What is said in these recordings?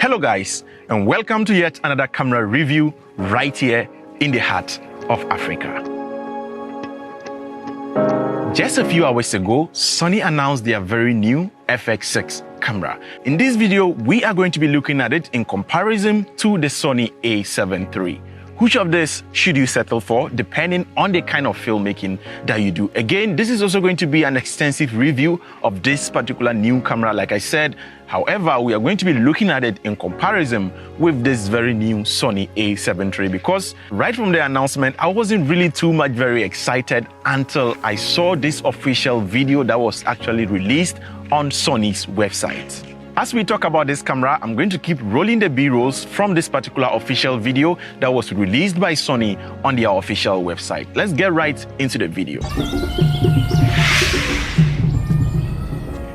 Hello guys, and welcome to yet another camera review right here in the heart of Africa. Just a few hours ago, Sony announced their very new Fx6 camera. In this video, we are going to be looking at it in comparison to the Sony A7 III. Which of this should you settle for, depending on the kind of filmmaking that you do? Again, this is also going to be an extensive review of this particular new camera, like I said. However, we are going to be looking at it in comparison with this very new Sony A7 III, because right from the announcement, I wasn't really very excited until I saw this official video that was actually released on Sony's website. As we talk about this camera, I'm going to keep rolling the B-rolls from this particular official video that was released by Sony on their official website. Let's get right into the video.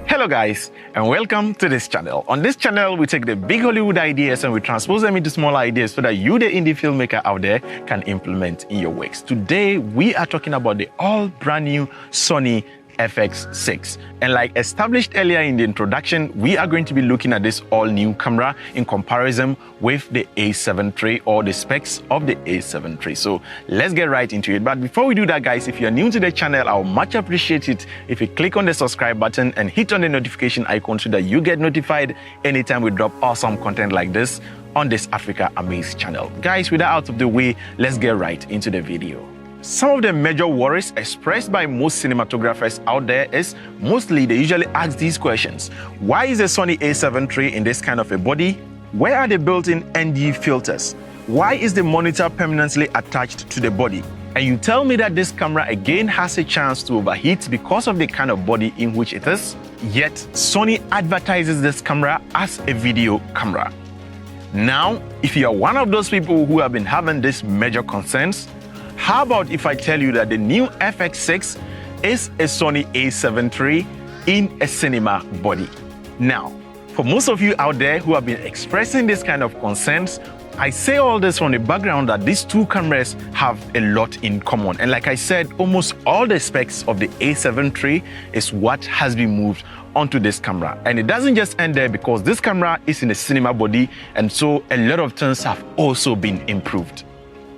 Hello guys, and welcome to this channel. On this channel, we take the big Hollywood ideas and we transpose them into smaller ideas so that you, the indie filmmaker out there, can implement in your works. Today, we are talking about the all brand new Sony Fx6, and like established earlier in the introduction, we are going to be looking at this all new camera in comparison with the A7 III or the specs of the A7 III. So let's get right into it. But before we do that, guys, if you're new to the channel, I'll much appreciate it if you click on the subscribe button and hit on the notification icon so that you get notified anytime we drop awesome content like this on this Africa Amaze channel. Guys, with that out of the way, let's get right into the video. Some of the major worries expressed by most cinematographers out there is mostly they usually ask these questions. Why is the Sony A7 III in this kind of a body? Where are the built-in ND filters? Why is the monitor permanently attached to the body? And you tell me that this camera again has a chance to overheat because of the kind of body in which it is, yet Sony advertises this camera as a video camera. Now, if you are one of those people who have been having these major concerns, how about if I tell you that the new Fx6 is a Sony A7 III in a cinema body? Now, for most of you out there who have been expressing this kind of concerns, I say all this from the background that these two cameras have a lot in common. And like I said, almost all the specs of the A7 III is what has been moved onto this camera. And it doesn't just end there, because this camera is in a cinema body, and so a lot of things have also been improved.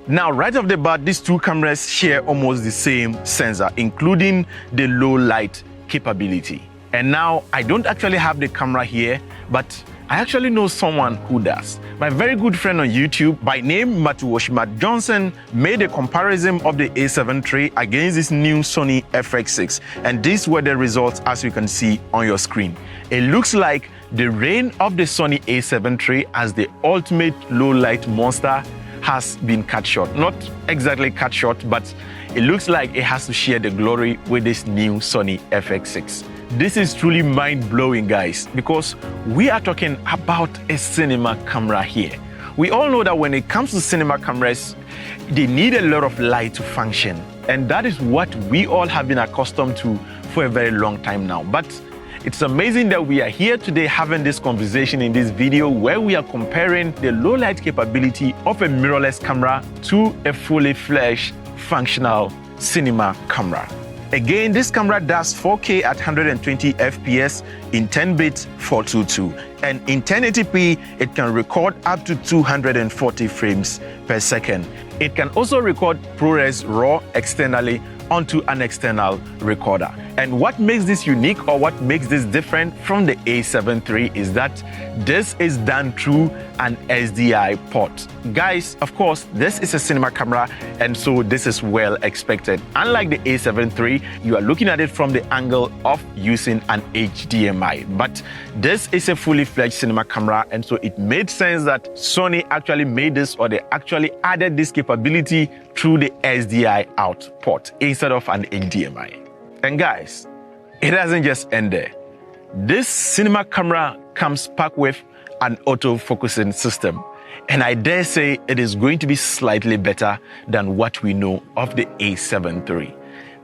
Now, right off the bat, these two cameras share almost the same sensor, including the low light capability. And now, I don't actually have the camera here, but I actually know someone who does. My very good friend on YouTube by name Matuoshima Johnson made a comparison of the A7 III against this new Sony Fx6. And these were the results, as you can see on your screen. It looks like the reign of the Sony A7 III as the ultimate low light monster has been cut short. Not exactly cut short, but it looks like it has to share the glory with this new Sony Fx6. This is truly mind-blowing, guys, because we are talking about a cinema camera here. We all know that when it comes to cinema cameras, they need a lot of light to function, and that is what we all have been accustomed to for a very long time now. But it's amazing that we are here today having this conversation in this video where we are comparing the low light capability of a mirrorless camera to a fully fledged functional cinema camera. Again, this camera does 4K at 120 FPS in 10-bit 422, and in 1080p, it can record up to 240 frames per second. It can also record ProRes RAW externally onto an external recorder. And what makes this unique, or what makes this different from the A7 III, is that this is done through an SDI port. Guys, of course, this is a cinema camera, and so this is well expected. Unlike the A7 III, you are looking at it from the angle of using an HDMI. But this is a fully fledged cinema camera, and so it made sense that Sony actually made this, or they actually added this capability through the SDI out port instead of an HDMI. And guys, it doesn't just end there. This cinema camera comes packed with an auto-focusing system, and I dare say it is going to be slightly better than what we know of the A7 III.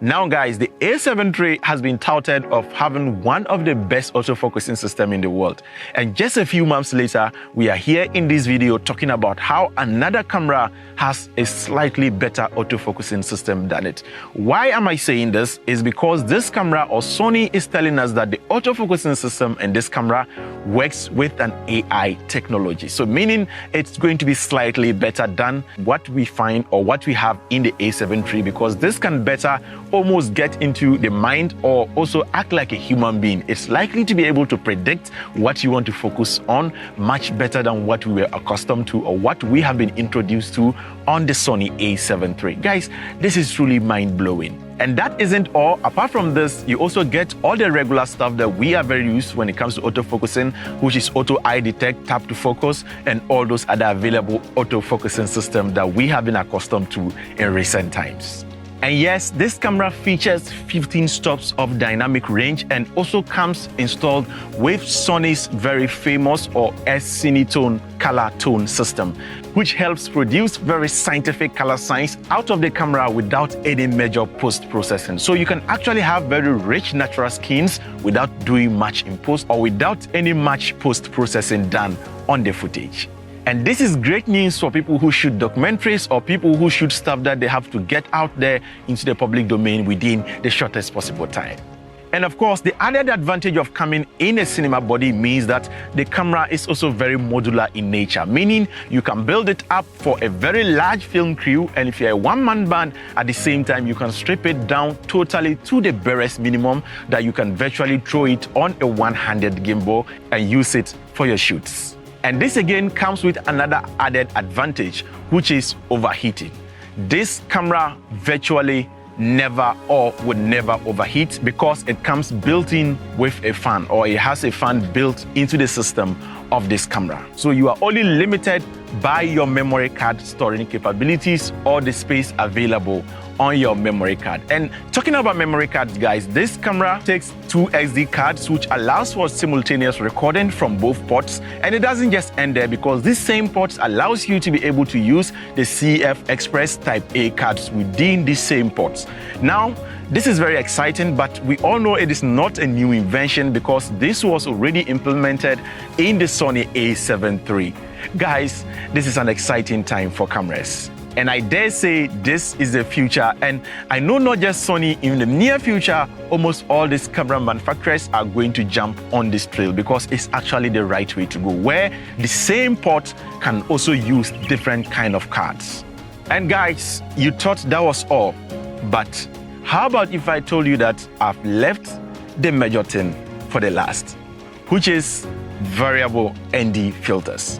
Now guys, the A7 III has been touted of having one of the best autofocusing systems in the world. And just a few months later, we are here in this video talking about how another camera has a slightly better autofocusing system than it. Why am I saying this? Is because this camera, or Sony, is telling us that the autofocusing system in this camera works with an AI technology. So meaning it's going to be slightly better than what we find or what we have in the A7 III, because this can better almost get into the mind or also act like a human being. It's likely to be able to predict what you want to focus on much better than what we were accustomed to or what we have been introduced to on the Sony A7 III. Guys, this is truly mind-blowing. And that isn't all. Apart from this, you also get all the regular stuff that we are very used when it comes to autofocusing, which is auto eye detect, tap to focus, and all those other available autofocusing systems that we have been accustomed to in recent times. And yes, this camera features 15 stops of dynamic range and also comes installed with Sony's very famous or S-Cinetone color tone system, which helps produce very scientific color science out of the camera without any major post-processing. So you can actually have very rich natural skins without doing much in post or without any much post-processing done on the footage. And this is great news for people who shoot documentaries or people who shoot stuff that they have to get out there into the public domain within the shortest possible time. And of course, the added advantage of coming in a cinema body means that the camera is also very modular in nature, meaning you can build it up for a very large film crew, and if you're a one-man band, at the same time, you can strip it down totally to the barest minimum that you can virtually throw it on a one-handed gimbal and use it for your shoots. And this again comes with another added advantage, which is overheating. This camera virtually never or would never overheat because it comes built in with a fan, or it has a fan built into the system of this camera. So you are only limited by your memory card storing capabilities or the space available on your memory card. And talking about memory cards, guys, this camera takes 2 SD cards, which allows for simultaneous recording from both ports. And it doesn't just end there, because this same port allows you to be able to use the CF Express Type A cards within these same ports. Now, this is very exciting, but we all know it is not a new invention because this was already implemented in the Sony A7 III. Guys, this is an exciting time for cameras. And I dare say this is the future. And I know not just Sony, in the near future, almost all these camera manufacturers are going to jump on this trail because it's actually the right way to go, where the same port can also use different kind of cards. And guys, you thought that was all, but how about if I told you that I've left the major thing for the last, which is variable ND filters.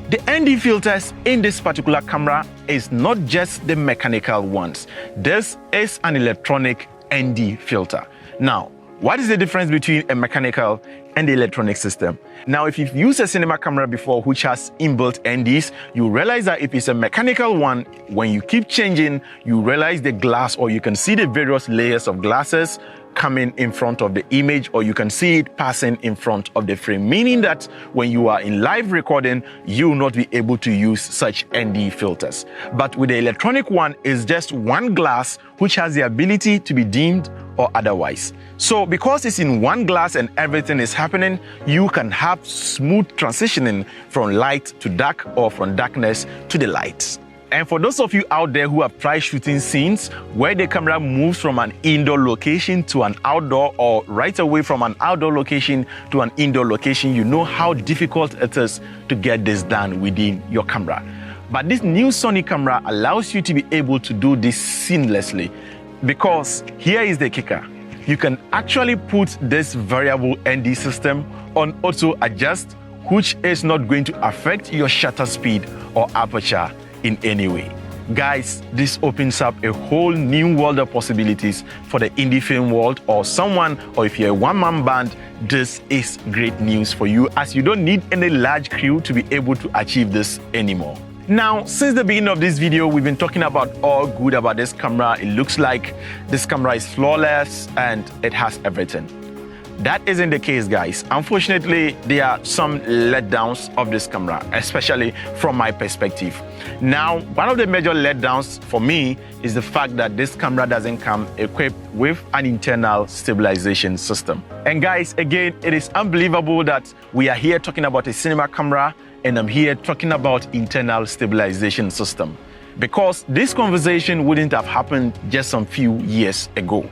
The ND filters in this particular camera is not just the mechanical ones. This is an electronic ND filter. Now, what is the difference between a mechanical and the electronic system? Now, if you've used a cinema camera before which has inbuilt NDs, you realize that if it's a mechanical one, when you keep changing, you realize the glass, or you can see the various layers of glasses coming in front of the image, or you can see it passing in front of the frame, meaning that when you are in live recording, you will not be able to use such ND filters. But with the electronic one, it's just one glass which has the ability to be dimmed or otherwise. So because it's in one glass and everything is happening, you can have smooth transitioning from light to dark or from darkness to the light. And for those of you out there who have tried shooting scenes where the camera moves from an indoor location to an outdoor, or right away from an outdoor location to an indoor location, you know how difficult it is to get this done within your camera. But this new Sony camera allows you to be able to do this seamlessly, because here is the kicker. You can actually put this variable ND system on auto adjust, which is not going to affect your shutter speed or aperture in any way. Guys, this opens up a whole new world of possibilities for the indie film world, or someone, or if you're a one-man band, this is great news for you, as you don't need any large crew to be able to achieve this anymore. Now, since the beginning of this video, we've been talking about all good about this camera. It looks like this camera is flawless and it has everything. That isn't the case, guys. Unfortunately, there are some letdowns of this camera, especially from my perspective. Now, one of the major letdowns for me is the fact that this camera doesn't come equipped with an internal stabilization system. And guys, again, it is unbelievable that we are here talking about a cinema camera and I'm here talking about internal stabilization system, because this conversation wouldn't have happened just some few years ago.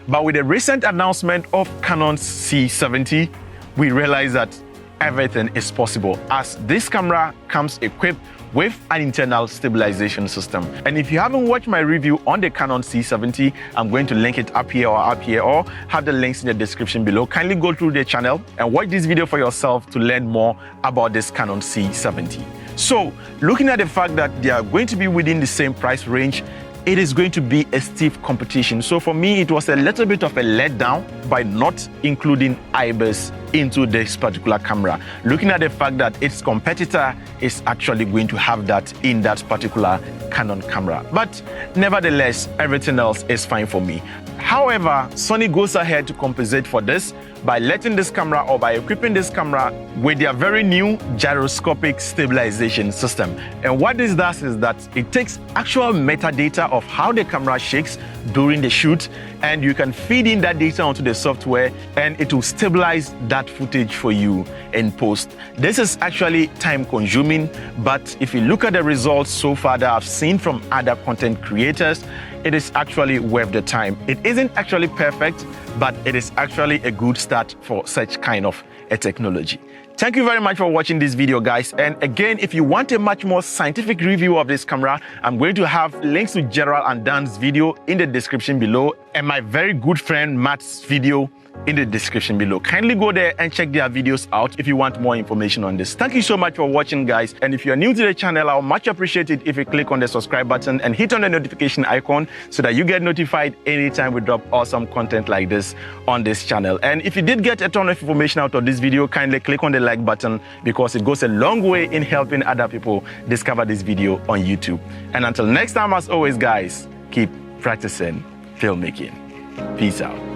But with the recent announcement of Canon's C70, we realize that everything is possible, as this camera comes equipped with an internal stabilization system. And if you haven't watched my review on the Canon C70, I'm going to link it up here or have the links in the description below. Kindly go through the channel and watch this video for yourself to learn more about this Canon C70. So, looking at the fact that they are going to be within the same price range, it is going to be a stiff competition. So for me, it was a little bit of a letdown by not including IBIS into this particular camera, looking at the fact that its competitor is actually going to have that in that particular Canon camera. But nevertheless, everything else is fine for me. However, Sony goes ahead to compensate for this by letting this camera, or by equipping this camera with their very new gyroscopic stabilization system. And what this does is that it takes actual metadata of how the camera shakes during the shoot, and you can feed in that data onto the software and it will stabilize that footage for you in post. This is actually time consuming, but if you look at the results so far that I've seen from other content creators, it is actually worth the time. It isn't actually perfect, but it is actually a good start for such kind of a technology. Thank you very much for watching this video, guys. And again, if you want a much more scientific review of this camera, I'm going to have links to Gerald and Dan's video in the description below, and my very good friend Matt's video in the description below. Kindly go there and check their videos out if you want more information on this. Thank you so much for watching, guys. And if you're new to the channel, I'll much appreciate it if you click on the subscribe button and hit on the notification icon so that you get notified anytime we drop awesome content like this on this channel. And if you did get a ton of information out of this video, kindly click on the like button, because it goes a long way in helping other people discover this video on YouTube. And until next time, as always, guys, keep practicing filmmaking. Peace out.